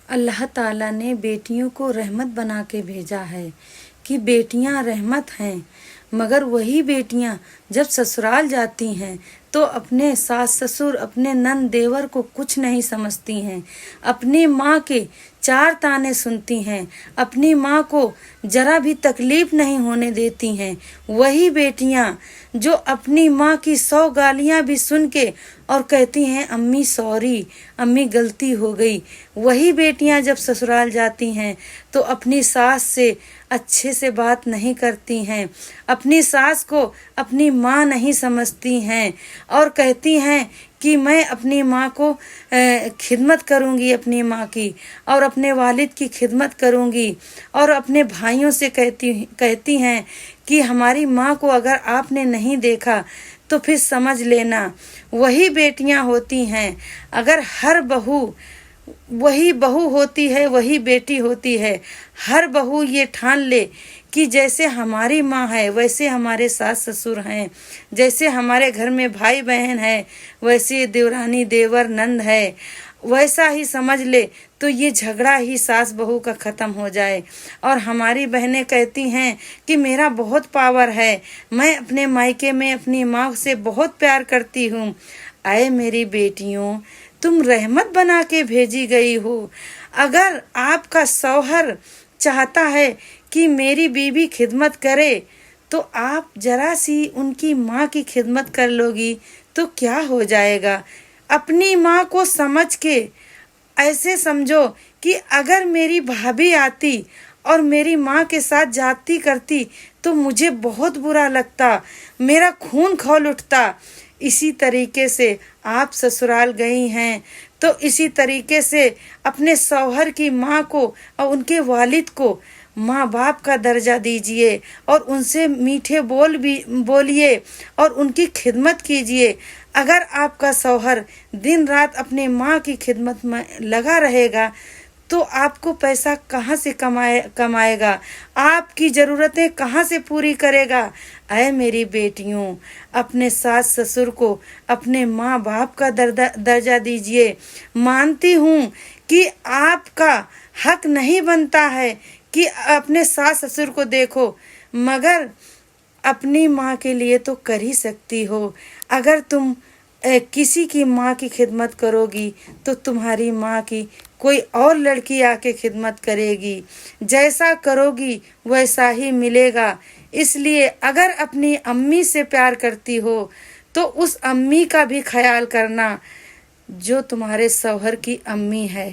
اللہ تعالیٰ نے بیٹیوں کو رحمت بنا کے بھیجا ہے کہ بیٹیاں رحمت ہیں، مگر وہی بیٹیاں جب سسرال جاتی ہیں تو اپنے ساس سسر، اپنے نند دیور کو کچھ نہیں سمجھتی ہیں، اپنی ماں کے چار تانے سنتی ہیں، اپنی ماں کو ذرا بھی تکلیف نہیں ہونے دیتی ہیں۔ وہی بیٹیاں جو اپنی ماں کی 100 گالیاں بھی سن کے اور کہتی ہیں امی سوری، امی غلطی ہو گئی، وہی بیٹیاں جب سسرال جاتی ہیں تو اپنی ساس سے اچھے سے بات نہیں کرتی ہیں، اپنی ساس کو اپنی ماں نہیں سمجھتی ہیں اور کہتی ہیں کہ میں اپنی ماں کو خدمت کروں گی، اپنی ماں کی، اور اپنے والد کی خدمت کروں گی، اور اپنے بھائیوں سے کہتی ہیں کہ ہماری ماں کو اگر آپ نے نہیں دیکھا تو پھر سمجھ لینا۔ وہی بیٹیاں ہوتی ہیں۔ اگر ہر بہو وہی بہو ہوتی ہے، وہی بیٹی ہوتی ہے، ہر بہو یہ ٹھان لے کہ جیسے ہماری ماں ہے ویسے ہمارے ساس سسر ہیں، جیسے ہمارے گھر میں بھائی بہن ہے ویسے دیورانی دیور نند ہے، ویسا ہی سمجھ لے تو یہ جھگڑا ہی ساس بہو کا ختم ہو جائے۔ اور ہماری بہنیں کہتی ہیں کہ میرا بہت پاور ہے، میں اپنے مائکے میں اپنی ماں سے بہت پیار کرتی ہوں۔ اے میری بیٹیوں، تم رحمت بنا کے بھیجی گئی ہو۔ اگر آپ کا شوہر چاہتا ہے کہ میری بیوی خدمت کرے تو آپ ذرا سی ان کی ماں کی خدمت کر لو گی تو کیا ہو جائے گا؟ اپنی ماں کو سمجھ کے ایسے سمجھو کہ اگر میری بھابھی آتی اور میری ماں کے ساتھ زیادتی کرتی تو مجھے بہت برا لگتا، میرا خون کھول اٹھتا۔ اسی طریقے سے آپ سسرال گئی ہیں تو اسی طریقے سے اپنے شوہر کی ماں کو اور ان کے والد کو ماں باپ کا درجہ دیجئے اور ان سے میٹھے بولیے اور ان کی خدمت کیجئے۔ اگر آپ کا شوہر دن رات اپنے ماں کی خدمت میں لگا رہے گا تو آپ کو پیسہ کہاں سے کمائے گا؟ آپ کی ضرورتیں کہاں سے پوری کرے گا؟ اے میری بیٹیوں، اپنے ساس سسر کو اپنے ماں باپ کا درجہ دیجئے۔ مانتی ہوں کہ آپ کا حق نہیں بنتا ہے کہ اپنے ساس سسر کو دیکھو، مگر اپنی ماں کے لیے تو کر ہی سکتی ہو۔ اگر تم کسی کی ماں کی خدمت کرو گی تو تمہاری ماں کی کوئی اور لڑکی آ کے خدمت کرے گی، جیسا کرو گی ویسا ہی ملے گا۔ اس لیے اگر اپنی امی سے پیار کرتی ہو تو اس امی کا بھی خیال کرنا جو تمہارے شوہر کی امی ہے۔